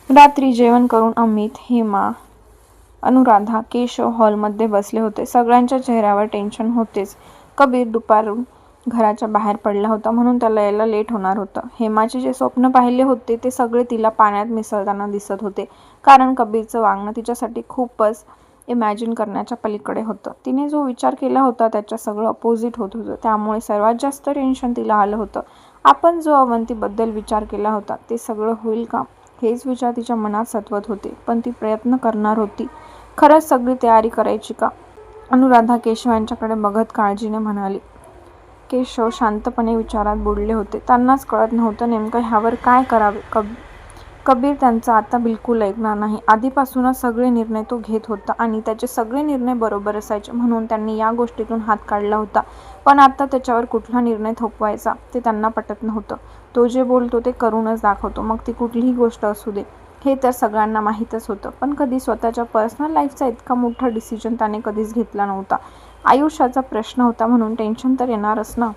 रात्री जेवण करून अमित, हेमा, अनुराधा, केशव हॉलमध्ये बसले होते. सगळ्यांच्या चेहऱ्यावर टेन्शन होतेच. कबीर दुपारून घराच्या बाहेर पडला होता म्हणून त्याला यायला लेट होणार होतं. हेमाचे जे स्वप्न पाहिले होते ते सगळे तिला पाण्यात मिसळताना दिसत होते, कारण कबीरचं वागणं तिच्यासाठी खूपच इमॅजिन करण्याच्या पलीकडे होतं. तिने जो विचार केला होता त्याच्या सगळं अपोजिट होत होतं. त्यामुळे सर्वात जास्त टेन्शन तिला आलं होतं. आपण जो अवंतीबद्दल विचार केला होता ते सगळं होईल का, हेच विचार तिच्या मनात सतवत होते. पण ती प्रयत्न करणार होती. खरंच सगळी तयारी करायची का? अनुराधा केशव यांच्याकडे बघत काळजीने म्हणाली. केशव शांतपणे विचारात बुडले होते. त्यांनाच कळत नव्हतं नेमकं ह्यावर काय करावे. कबीर त्यांचा आता बिलकुल ऐकणार नाही. आधीपासूनच सगळे निर्णय तो घेत होता आणि त्याचे सगळे निर्णय बरोबर असायचे म्हणून त्यांनी या गोष्टीतून हात काढला होता. पण आता त्याच्यावर कुठला निर्णय थोपवायचा ते त्यांना पटत नव्हतं. तो जे बोलतो ते करूनच दाखवतो, मग ती कुठलीही गोष्ट असू दे. हे तर सगळ्यांना माहीतच होतं. पण कधी स्वतःच्या पर्सनल लाईफचा इतका मोठा डिसिजन त्याने कधीच घेतला नव्हता. आयुष्याचा प्रश्न होता म्हणून टेन्शन तर येणारच ना.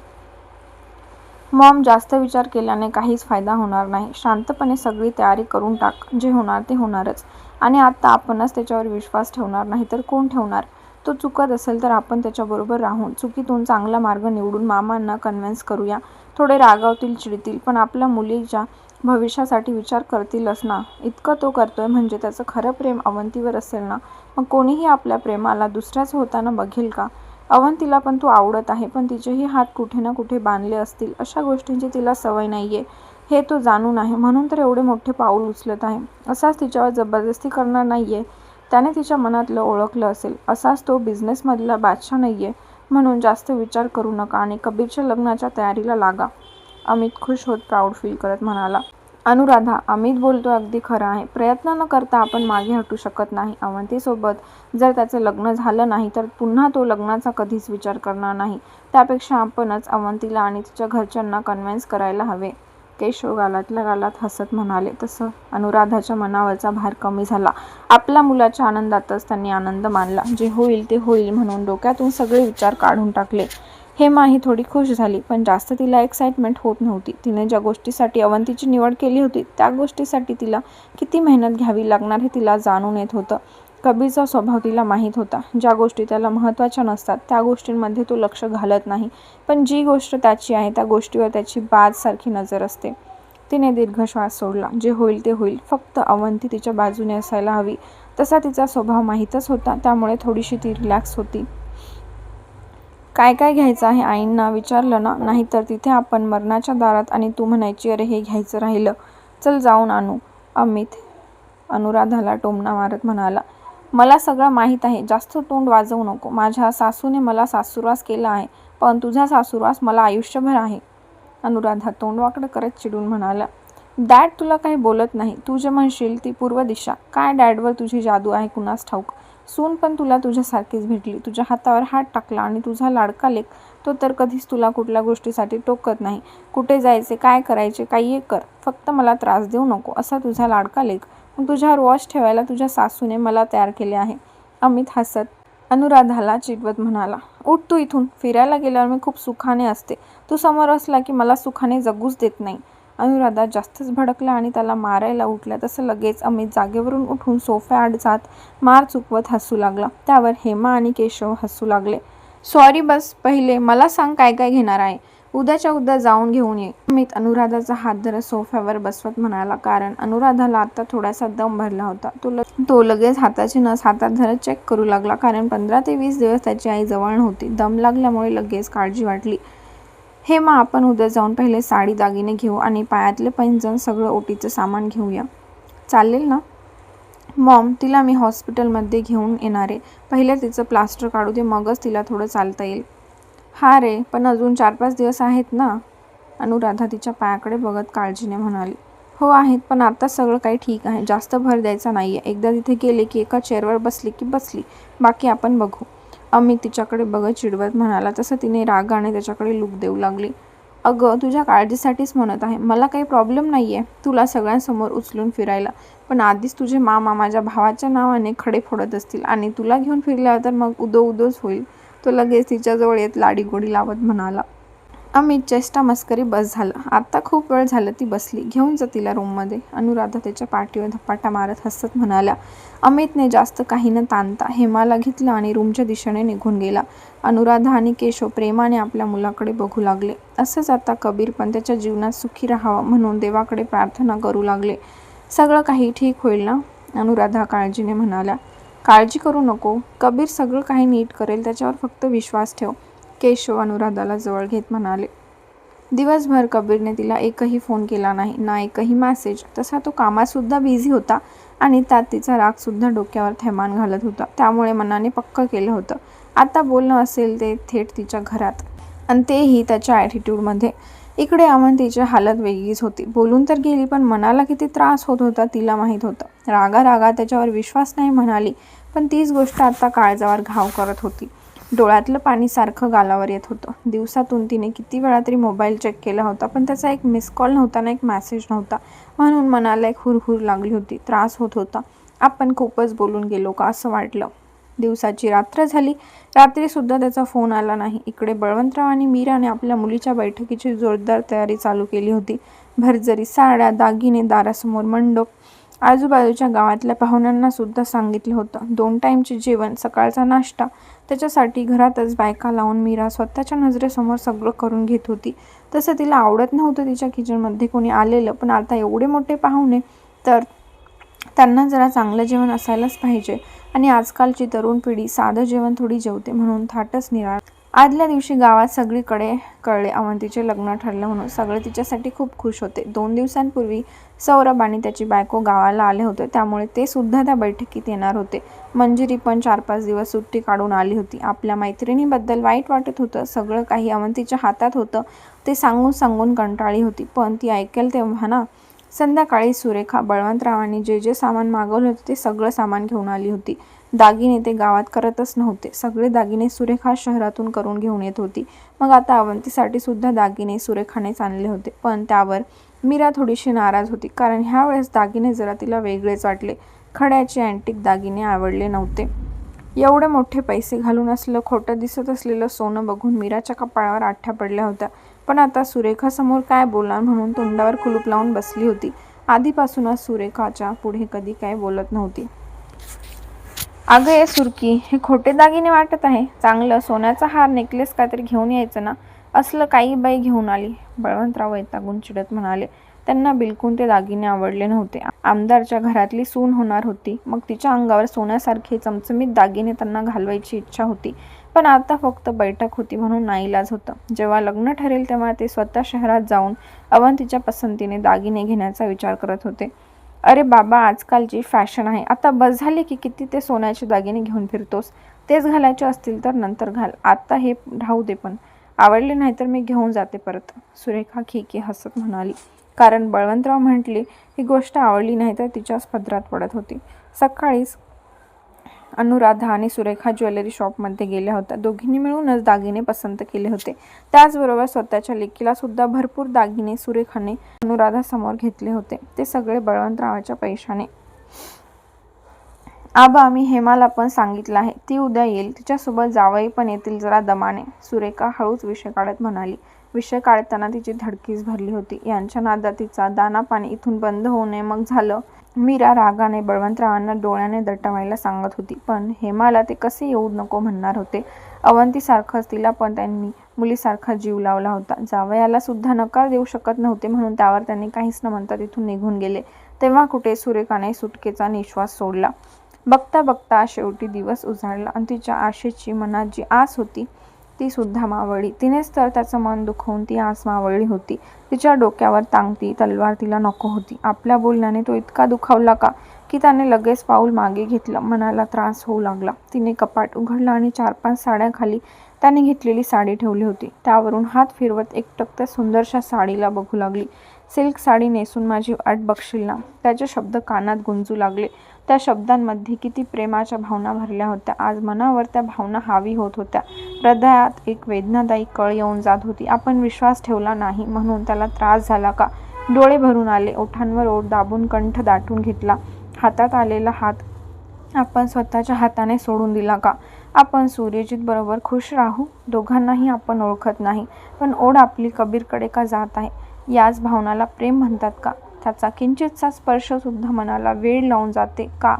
मॉम, जास्त विचार केल्याने काहीच फायदा होणार नाही. शांतपणे सगळी तयारी करून टाक. जे होणार ते होणारच. आणि आता आपणच त्याच्यावर विश्वास ठेवणार नाही तर कोण ठेवणार? तो चुकत असेल तर आपण त्याच्याबरोबर राहून चुकीतून चांगला मार्ग निवडून मामांना कन्व्हिन्स करूया. थोडे रागावतील, चिडतील, पण आपल्या मुलीच्या भविष्यासाठी विचार करतीलच ना. इतकं तो करतोय म्हणजे त्याचं खरं प्रेम अवंतीवर असेल ना. मग कोणीही आपल्या प्रेमाला दुसऱ्याचं होताना बघेल का? अवंतीला पण तू आवडत आहे, पण तिचेही हात कुठे ना कुठे बांधले असतील. अशा गोष्टींची तिला सवय नाहीये हे तो जाणून आहे, म्हणून तर एवढे मोठे पाऊल उचलत आहे. असाच तिच्यावर जबरदस्ती करणार नाहीये. त्याने तिच्या मनातलं ओळखलं असेल. असाच तो बिझनेसमधला बादशाह नाहीये. म्हणून जास्त विचार करू नका आणि कबीरच्या लग्नाच्या तयारीला लागा. अमित खुश होत प्राऊड फील करत म्हणाला. अनुराधा, अमित बोलतोय अगदी खरं आहे. प्रयत्न न करता आपण मागे हटू शकत नाही. अवंतीसोबत जर त्याचं लग्न झालं नाही तर पुन्हा तो लग्नाचा कधीच विचार करणार नाही. त्यापेक्षा आपणच अवंतीला आणि तिच्या घरच्यांना कन्व्हिन्स करायला हवे. केशव गालातल्या गालात हसत म्हणाले. तसं अनुराधाच्या मनावरचा भार कमी झाला. आपल्या मुलाच्या आनंदातच त्यांनी आनंद मानला. जे होईल ते होईल म्हणून डोक्यातून सगळे विचार काढून टाकले. हेमाही थोडी खुश झाली, पण जास्त तिला एक्साइटमेंट होत नव्हती. तिने ज्या गोष्टीसाठी अवंतीची निवड केली होती त्या गोष्टीसाठी तिला किती मेहनत घ्यावी लागणार हे तिला जाणून येत होतं. कबीरचा स्वभाव तिला माहीत होता. ज्या गोष्टी त्याला महत्त्वाच्या नसतात त्या गोष्टींमध्ये तो लक्ष घालत नाही, पण जी गोष्ट त्याची आहे त्या गोष्टीवर त्याची बाजसारखी नजर असते. तिने दीर्घ श्वास सोडला. जे होईल ते होईल. फक्त अवंती तिच्या बाजूने असायला हवी. तसा तिचा स्वभाव माहीतच होता, त्यामुळे थोडीशी ती रिलॅक्स होती. काय काय घ्यायचं आहे आईंना विचारलं ना, नाहीतर तिथे आपण मरणाच्या दारात आणि तू म्हणायची अरे हे घ्यायचं राहिलं, चल जाऊन आणू. अमित अनुराधाला टोमणा मारत म्हणाला. मला सगळं माहीत आहे, जास्त तोंड वाजवू नको. माझ्या सासूने मला सासूरवास केला आहे, पण तुझा सासूरवास मला आयुष्यभर आहे. अनुराधा तोंड वाकडं करत चिडून म्हणाला. डॅड तुला काही बोलत नाही. तू जे म्हणशील ती पूर्व दिशा. काय डॅडवर तुझी जादू आहे कुणास ठाऊक. सून पण तुला तुझ्यासारखीच भेटली. तुझ्या हातावर हात टाकला आणि तुझा लाडका लेक तो तर कधीच तुला कुठल्या गोष्टीसाठी टोकत नाही. कुठे जायचे, काय करायचे, काही कर, फक्त मला त्रास देऊ नको, असा तुझा लाडका लेक. मग तुझ्यावर वॉच ठेवायला तुझ्या सासूने मला तयार केले आहे. अमित हसत अनुराधाला चिडवत म्हणाला. उठ तू इथून. फिरायला गेल्यावर मी खूप सुखाने असते. तू समोर असला की मला सुखाने जगूच देत नाही. अनुराधा जास्तच भडकला आणि त्याला मारायला उठल्या. तसं लगेच अमित जागेवरून उठून सोफ्याआड जात मार चुकवत हसू लागला. त्यावर हेमा आणि केशव हसू लागले. सॉरी, बस. पहिले मला सांग काय काय घेणार आहे. उद्याच्या उद्या जाऊन घेऊन ये. अमित अनुराधाचा हात धरत सोफ्यावर बसवत म्हणाला, कारण अनुराधाला आता थोडासा दम भरला होता. तो लगेच हाताची नस हातात धरत चेक करू लागला, कारण 15 ते 20 दिवस त्याची आई जवळ नव्हती. दम लागल्यामुळे लगेच काळजी वाटली. हेमा, आपण उद्या जाऊन पहिले साडी दागिने घेऊ आणि पायातले पैंजण सगळं ओटीचं सामान घेऊया. चालेल ना? मॉम, तिला मी हॉस्पिटलमध्ये घेऊन येणारे. पहिले तिचं प्लास्टर काढू दे, मगच तिला थोडं चालता येईल. हा रे, पण अजून 4-5 दिवस आहेत ना. अनुराधा तिच्या पायाकडे बघत काळजीने म्हणाली. हो आहेत, पण आता सगळं काही ठीक आहे. जास्त भर द्यायचा नाहीये. एकदा तिथे गेले की एका चेअरवर बसली की बसली, बाकी आपण बघू. अमित तिच्याकडे बघत चिडवत म्हणाला. तसं तिने रागाने त्याच्याकडे लूक देऊ लागली. अगं, तुझ्या काळजीसाठीच म्हणत आहे. मला काही प्रॉब्लेम नाहीये तुला सगळ्यांसमोर उचलून फिरायला, पण आधीच तुझे मामा माझ्या भावाच्या नावाने खडे फोडत असतील आणि तुला घेऊन फिरल्यावर तर मग उदो उदोच होईल. तो लगेच तिच्याजवळ येत लाडीगोडी लावत म्हणाला. अमित चेष्टा मस्करी बस झालं, आता खूप वेळ झालं ती बसली, घेऊन जा तिला रूममध्ये. अनुराधा त्याच्या पाठीवर धपाटा मारत हसत म्हणाल्या. अमितने जास्त काही न ताणता हेमाला घेतलं आणि रूमच्या दिशेने निघून गेला. अनुराधा आणि केशव प्रेमाने आपल्या मुलाकडे बघू लागले. असंच आता कबीर पण त्याच्या जीवनात सुखी राहावं म्हणून देवाकडे प्रार्थना करू लागले. सगळं काही ठीक होईल ना, अनुराधा काळजीने म्हणाल्या. काळजी करू नको, कबीर सगळं काही नीट करेल, त्याच्यावर फक्त विश्वास ठेव, केशव अनुराधाला जवळ घेत म्हणाले. दिवसभर कबीरने तिला एकही फोन केला नाही, ना एकही मेसेज. तसा तो कामातसुद्धा बिझी होता आणि त्यात तिचा रागसुद्धा डोक्यावर थैमान घालत होता. त्यामुळे मनाने पक्क केलं होतं, आता बोलणं असेल ते थेट तिच्या घरात, आणि तेही त्याच्या ॲटिट्यूडमध्ये. इकडे अवंतीची हालत वेगळीच होती. बोलून तर गेली, पण मनाला किती त्रास होत होता तिला माहीत होतं. रागा त्याच्यावर विश्वास नाही म्हणाली, पण तीच गोष्ट आता काळजावर घाव करत होती. डोळ्यातलं पाणी सारखं गालावर येत होतं. दिवसातून तिने किती वेळा तरी मोबाईल चेक केला होता, पण त्याचा एक मिस कॉल नव्हता ना एक मेसेज नव्हता. म्हणून मनाला एक हुरहुर लागली होती, त्रास होत होता. आपण खूपच बोलून गेलो का असं वाटलं. दिवसाची रात्र झाली, रात्रीसुद्धा त्याचा फोन आला नाही. इकडे बळवंतराव आणि मीराने आपल्या मुलीच्या बैठकीची जोरदार तयारी चालू केली होती. भरजरी साड्या, दागिने, दारासमोर मंडप. आजूबाजूच्या गावातल्या पाहुण्यांना सुद्धा सांगितलं होतं. 2 टाईमचे जेवण, सकाळचा नाश्ता. त्याच्यासाठी घरातच बायका लावून मीरा स्वतःच्या नजरेसमोर सगळं करून घेत होती. तसं तिला आवडत नव्हतं तिच्या किचनमध्ये कोणी आलेलं, पण आता एवढे मोठे पाहुणे तर त्यांना जरा चांगलं जेवण असायलाच पाहिजे. आणि आजकालची तरुण पिढी साधं जेवण थोडी जेवते, म्हणून थाटच निराळ. आदल्या दिवशी गावात सगळीकडे कळले अवंतीचे लग्न ठरलं म्हणून. सगळे तिच्यासाठी खूप खुश होते. 2 दिवसांपूर्वी सौरभ आणि त्याची बायको गावाला आले होते, त्यामुळे ते सुद्धा त्या बैठकीत येणार होते. मंजिरी पण 4-5 दिवस सुट्टी काढून आली होती. आपल्या मैत्रिणीबद्दल वाईट वाटत होतं. सगळं काही अवंतीच्या हातात होतं. ते सांगून कंटाळी होती, पण ती ऐकेल तेव्हा ना. संध्याकाळी सुरेखा बळवंतरावांनी जे सामान मागवलं होतं ते सगळं सामान घेऊन आली होती. दागिने ते गावात करतच नव्हते. सगळे दागिने सुरेखा शहरातून करून घेऊन येत होती. मग आता अवंतीसाठी सुद्धा दागिने सुरेखानेच आणले होते. पण त्यावर मीरा थोडीशी नाराज होती, कारण ह्या वेळेस दागिने जरा तिला वेगळेच वाटले. खड्याचे अँटिक दागिने आवडले नव्हते. एवढे मोठे पैसे घालून असलं खोटं दिसत असलेलं सोनं बघून मीराच्या कपाळावर आठ्या पडल्या होत्या. पण आता सुरेखासमोर काय बोलणार म्हणून तोंडावर कुलूप लावून बसली होती. आधीपासूनच सुरेखाच्या पुढे कधी काय बोलत नव्हती. अगं ये सुरकी, हे खोटे दागिने वाटत आहे. चांगलं सोन्याचा हार, नेकलेस काहीतरी घेऊन यायचं ना. असलं काही बाई घेऊन आली, बळवंतराव वैतागून चिडत म्हणाले. त्यांना बिलकुल ते दागिने आवडले नव्हते. आमदारच्या घरातली सून होणार होती, मग तिच्या अंगावर सोन्यासारखे चमचमीत दागिने त्यांना घालवायची इच्छा होती. पण आता फक्त बैठक होती म्हणून नाईलाज होतं. जेव्हा लग्न ठरेल तेव्हा ते स्वतः शहरात जाऊन अवंतीच्या पसंतीने दागिने घेण्याचा विचार करत होते. अरे बाबा, आजकालची फॅशन आहे. आता बस झाली की किती ते सोन्याचे दागिने घेऊन फिरतोस. तेच घालायचे असतील तर नंतर घाल, आता हे राहू दे. पण आवडले नाही तर मी घेऊन जाते परत, सुरेखा खिकी हसत म्हणाली. कारण बळवंतराव म्हटले ही गोष्ट आवडली नाही तर तिच्याच पदरात पडत होती. सकाळीच अनुराधा आणि सुरेखा ज्वेलरी शॉपमध्ये गेल्या होत्या. दोघींनी मिळूनच दागिने पसंत केले होते. त्याचबरोबर स्वतःच्या लेकीला सुद्धा भरपूर दागिने सुरेखाने अनुराधासमोर घेतले होते. ते सगळे बळवंतरावाच्या पैशाने. आबा, आम्ही हेमाला पण सांगितलं आहे, ती उद्या येईल. तिच्यासोबत जावई पण येतील जरा दमाने, सुरेखा हळूच विषय काढत म्हणाली. विषय काढताना तिची धडकीच भरली होती. यांच्या नादात तिचा दानापाणी इथून बंद होऊ नये, मग झालं. मीरा रागाने बळवंतरावांना डोळ्याने दटावायला सांगत होती, पण हेमाला ते कसे येऊ नको म्हणणार होते. अवंतीसारखंच तिला पण त्यांनी मुलीसारखा जीव लावला होता. जावयाला सुद्धा नकार देऊ शकत नव्हते, म्हणून त्यावर त्यांनी काहीच न म्हणता तिथून निघून गेले. तेव्हा कुठे सुरेखाने सुटकेचा निश्वास सोडला. बघता शेवटी दिवस उजाडला आणि तिच्या आशेची मनात जी आस होती ती सुद्धा मावळली. तिनेच तर त्याचं मन दुखवून ती आस मावळली होती. तिच्या डोक्यावर टांगती तलवार तिला नको होती. आपल्या बोलण्याने तो इतका दुखावला का की त्याने लगेच पाऊल मागे घेतलं. मनाला त्रास होऊ लागला. तिने कपाट उघडलं आणि 4-5 साड्याखाली त्याने घेतलेली साडी ठेवली होती. त्यावरून हात फिरवत एकटक त्या सुंदरशा साडीला बघू लागली. सिल्क साडी नेसून माझी वाट बघशील ना, त्याचे शब्द कानात गुंजू लागले. त्या शब्दांमध्ये किती प्रेमाच्या भावना भरल्या होत्या. आज मनावर त्या भावना हावी होत होत्या. हृदयात एक वेदनादायी कळ येऊन जात होती. आपण विश्वास ठेवला नाही म्हणून त्याला त्रास झाला का. डोळे भरून आले. ओठांवर ओठ दाबून कंठ दाटून घेतला. हातात आलेला हात आपण स्वतःच्या हाताने सोडून दिला का. आपण सूर्यजित बरोबर खुश राहू. दोघांनाही आपण ओळखत नाही, पण ओढ आपली कबीरकडे का जात आहे, याच भावनाला प्रेम म्हणतात का? त्याचा किंचितसा स्पर्शसुद्धा मनाला वेळ लावून जाते का?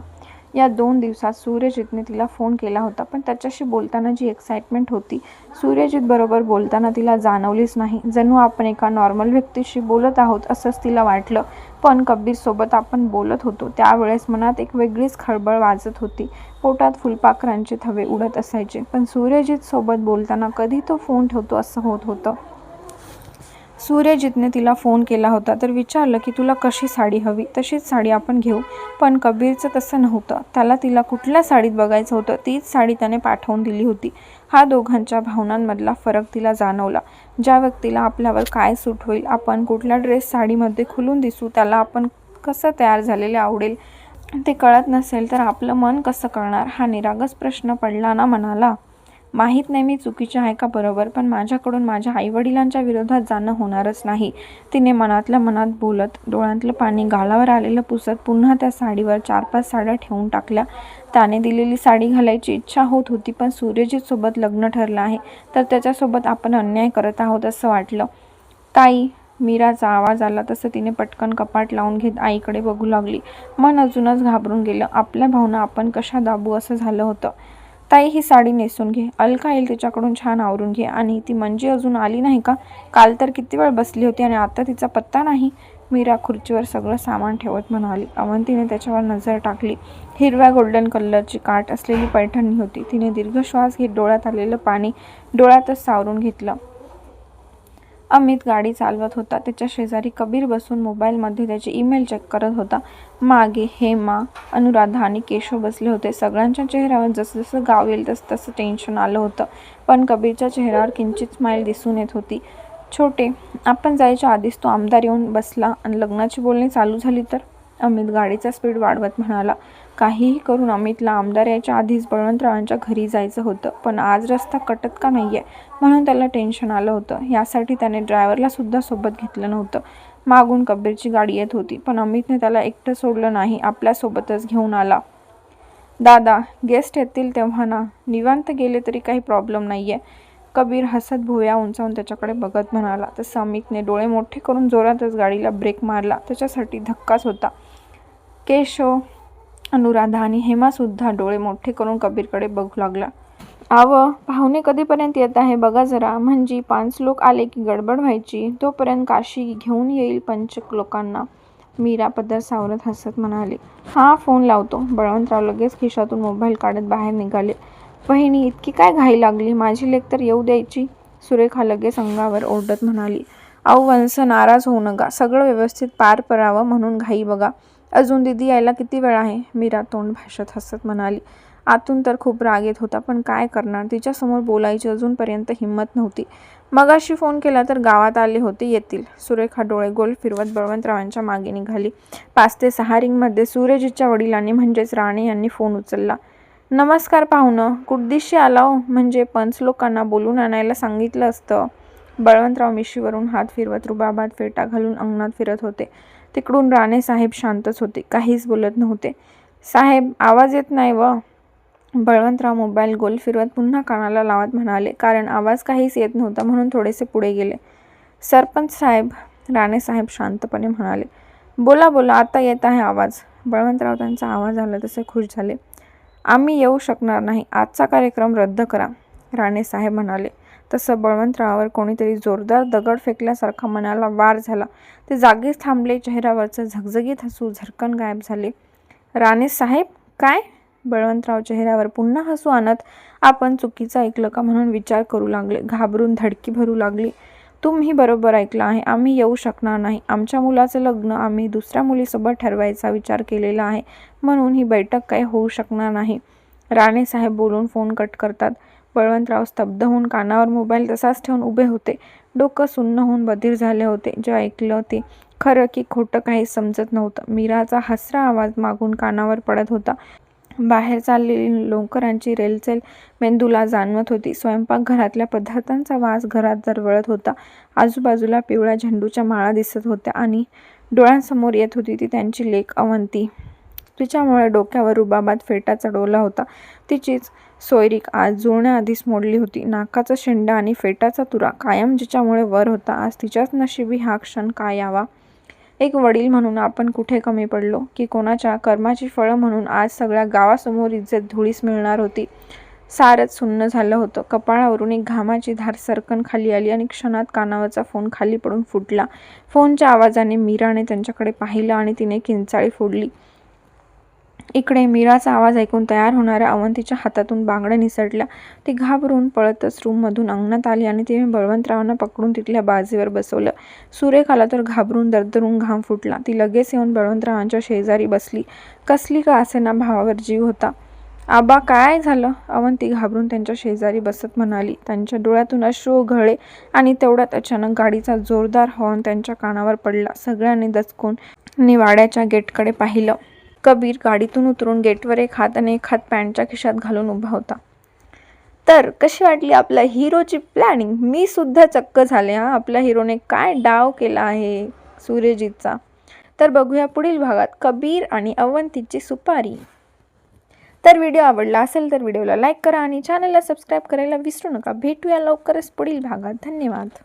या 2 दिवसात सूर्यजितने तिला फोन केला होता, पण त्याच्याशी बोलताना जी एक्साइटमेंट होती, सूर्यजित बरोबर बोलताना तिला जाणवलीच नाही. जणू आपण एका नॉर्मल व्यक्तीशी बोलत आहोत असंच तिला वाटलं. पण कबीरसोबत आपण बोलत होतो त्यावेळेस मनात एक वेगळीच खळबळ वाजत होती. पोटात फुलपाखरांचे थवे उडत असायचे. पण सूर्यजित सोबत बोलताना कधी तो फोन ठेवतो असं होत होतं. सूर्यजितने तिला फोन केला होता तर विचारलं की तुला कशी साडी हवी, तशीच साडी आपण घेऊ. पण कबीरचं तसं नव्हतं. त्याला तिला कुठल्या साडीत बघायचं होतं तीच साडी त्याने पाठवून दिली होती. हा दोघांच्या भावनांमधला फरक तिला जाणवला. ज्या व्यक्तीला आपल्यावर काय सूट होईल, आपण कुठल्या ड्रेस साडीमध्ये खुलून दिसू, त्याला आपण कसं तयार झालेले आवडेल ते कळत नसेल तर आपलं मन कसं कळणार, हा निरागस प्रश्न पडला ना मनाला. माहीत नाही मी चुकीचे आहे का बरोबर, पण माझ्याकडून माझ्या आईवडिलांच्या विरोधात जाणं होणारच नाही, तिने मनातल्या मनात बोलत डोळ्यातलं पाणी गालावर आलेलं पुसत पुन्हा त्या साडीवर 4-5 साड्या ठेवून टाकल्या. त्याने दिलेली साडी घालायची इच्छा होत होती, पण सूर्यजित सोबत लग्न ठरलं आहे तर त्याच्यासोबत आपण अन्याय करत आहोत असं वाटलं. ताई, मीराचा आवाज आला तसं तिने पटकन कपाट लावून घेत आईकडे बघू लागली. मन अजूनच घाबरून गेलं. आपल्या भावना आपण कशा दाबू असं झालं होतं. ताई, ही साडी नेसून घे. अलका येईल तिच्याकडून छान आवरून घे. आणि ती मंजी अजून आली नाही का? काल तर किती वेळ बसली होती आणि आता तिचा पत्ता नाही. मीरा खुर्चीवर सगळं सामान ठेवत म्हणाली. अवंतीने त्याच्यावर नजर टाकली. हिरव्या गोल्डन कलरची काठ असलेली पैठणी होती. तिने दीर्घ श्वास घेत डोळ्यात आलेलं पाणी डोळ्यातच सावरून घेतलं. अमित गाडी चालवत होता. त्याच्या शेजारी कबीर बसून मोबाईलमध्ये त्याचे ईमेल चेक करत होता. मागे हेमा, अनुराधा आणि केशव बसले होते. सगळ्यांच्या चेहऱ्यावर जसं गाव येईल तसं टेन्शन आलं होतं, पण कबीरच्या चेहऱ्यावर किंचित स्माईल दिसून येत होती. छोटे, आपण जायच्या आधीच तो आमदार येऊन बसला आणि लग्नाची बोलणी चालू झाली तर? अमित गाडीचा स्पीड वाढवत म्हणाला. काहीही करून अमितला आमदार यायच्या आधीच बळवंतरावांच्या घरी जायचं होतं, पण आज रस्ता कटत का नाहीये म्हणून त्याला टेन्शन आलं होतं. यासाठी त्याने ड्रायव्हरला सुद्धा सोबत घेतलं नव्हतं. मागून कबीरची गाडी येत होती, पण अमितने त्याला एकटं सोडलं नाही, आपल्यासोबतच घेऊन आला. दादा, गेस्ट येतील तेव्हा ना, निवांत गेले तरी काही प्रॉब्लेम नाहीये. कबीर हसत भुवया उंचावून त्याच्याकडे बघत म्हणाला. तसं अमितने डोळे मोठे करून जोरातच गाडीला ब्रेक मारला. त्याच्यासाठी धक्काच होता. केशव, अनुराधा आणि हेमासुद्धा डोळे मोठे करून कबीरकडे बघू लागला. पाहुणे कधीपर्यंत येत आहे बघा जरा, म्हणजे 5 लोक आले की गडबड व्हायची, तोपर्यंत काशी घेऊन येईल 5 लोकांना. मीरा पदर सावरत हसत म्हणाली. हा, फोन लावतो. बळवंतराव लगेच खिशातून मोबाईल काढत बाहेर निघाले. वहिनी, इतकी काय घाई लागली, माझी लेक तर येऊ द्यायची. सुरेखा लगेच अंगावर ओरडत म्हणाली. अहो वंस, नाराज होऊ नका, सगळं व्यवस्थित पार पडावं म्हणून घाई बघा. अजून दिदी यायला किती वेळ आहे? मीरा तोंड भाषत हसत म्हणाली. आतून तर खूप राग येत होता, पण काय करणार, तिच्यासमोर बोलायची अजूनपर्यंत हिंमत नव्हती. मगाशी फोन केला तर गावात आले होते, येतील. सुरेखा डोळे गोल फिरवत बळवंतरावांच्या मागे निघाली. 5 ते 6 रिंगमध्ये सूर्यजितच्या वडिलांनी म्हणजेच राणे यांनी फोन उचलला. नमस्कार पाहुणं, कुठदिशी आला हो, म्हणजे 5 लोकांना बोलून आणायला सांगितलं असतं. बळवंतराव मिशीवरून हात फिरवत रुबाबात फेटा घालून अंगणात फिरत होते. तिकडून राणे साहेब शांतच होते, काहीच बोलत नव्हते. साहेब, आवाज येत नाही व? बळवंतराव मोबाईल गोल फिरवत पुन्हा कानाला लावत म्हणाले, कारण आवाज काहीच येत नव्हता म्हणून थोडेसे पुढे गेले. सरपंच साहेब, राणे साहेब शांतपणे म्हणाले. बोला बोला, आता येत आहे आवाज. बळवंतराव त्यांचा आवाज आला तसे खुश झाले. आम्ही येऊ शकणार नाही, आजचा कार्यक्रम रद्द करा, राणे साहेब म्हणाले. तसं बळवंतरावावर कोणीतरी जोरदार दगड फेकल्यासारखा मनाला वार झाला. ते जागीच थांबले. चेहऱ्यावरचं झगझगीत हसू झरकन गायब झाले. राणे साहेब, काय? बळवंतराव चेहऱ्यावर पुन्हा हसू आणत आपण चुकीचं ऐकलं का म्हणून विचार करू लागले. घाबरून धडकी भरू लागली. तुम्ही बरोबर ऐकलं आहे, आम्ही येऊ शकणार नाही. आमच्या मुलाचं लग्न आम्ही दुसऱ्या मुलीसोबत ठरवायचा विचार केलेला आहे, म्हणून ही बैठक काही होऊ शकणार नाही. राणे साहेब बोलून फोन कट करतात. बळवंतराव स्तब्ध होऊन कानावर मोबाईल तसाच ठेवून उभे होते. डोकं सुन्न होऊन बधीर झाले होते. जे ऐकलं ते खरं की खोटं काही समजत नव्हतं. मीराचा हसरा आवाज मागून कानावर पडत होता. बाहेर चाललेली लोकरांची रेलचेल मेंदूला जाणवत होती. स्वयंपाकघरातल्या पदार्थांचा वास घरात दरवळत होता. आजूबाजूला पिवळ्या झेंडूच्या माळा दिसत होत्या आणि डोळ्यांसमोर येत होती ती त्यांची लेक अवंती. तिच्यामुळे डोक्यावर रुबाबात फेटा चढवला होता. तिचीच सोयरीक आज जुळण्याआधीच मोडली होती. नाकाचा शेंडा आणि फेटाचा तुरा कायम जिच्यामुळे वर होता, आज तिच्याच नशिबी हा क्षण का यावा. एक वडील म्हणून आपण कुठे कमी पडलो, की कोणाच्या कर्माची फळं म्हणून आज सगळ्या गावासमोर इज्जत धुळीस मिळणार होती. सारच सुन्न झालं होतं. कपाळावरून एक घामाची धार सरकन खाली आली आणि क्षणात कानावरचा फोन खाली पडून फुटला. फोनच्या आवाजाने मीराने त्यांच्याकडे पाहिलं आणि तिने किंचाळी फोडली. इकडे मीराचा आवाज ऐकून तयार होणाऱ्या अवंतीच्या हातातून बांगड्या निसटल्या. ती घाबरून पळतच रूममधून अंगणात आली आणि तिने बळवंतरावांना पकडून तिथल्या बाजीवर बसवलं. सुरेखाला तर घाबरून दरदरून घाम फुटला. ती लगेच येऊन बळवंतरावांच्या शेजारी बसली. कसली का असेना भावावर जीव होता. आबा काय झालं? अवंती घाबरून त्यांच्या शेजारी बसत म्हणाली. त्यांच्या डोळ्यातून अश्रू गळले आणि तेवढ्यात अचानक गाडीचा जोरदार हॉर्न त्यांच्या कानावर पडला. सगळ्यांनी दचकून निवाड्याच्या गेटकडे पाहिलं. कबीर गाडीतून उतरून गेटवर एक हात आणि एक हात पॅन्टच्या खिशात घालून उभा होता. तर कशी वाटली आपल्या हिरोची प्लॅनिंग? मी सुद्धा चक्क झाले हा, आपल्या हिरोने काय डाव केला आहे सूर्यजीतचा. तर बघूया पुढील भागात कबीर आणि अवंतीची सुपारी. तर व्हिडिओ आवडला असेल तर व्हिडिओला लाईक करा आणि चॅनलला सबस्क्राईब करायला विसरू नका. भेटूया लवकरच पुढील भागात. धन्यवाद.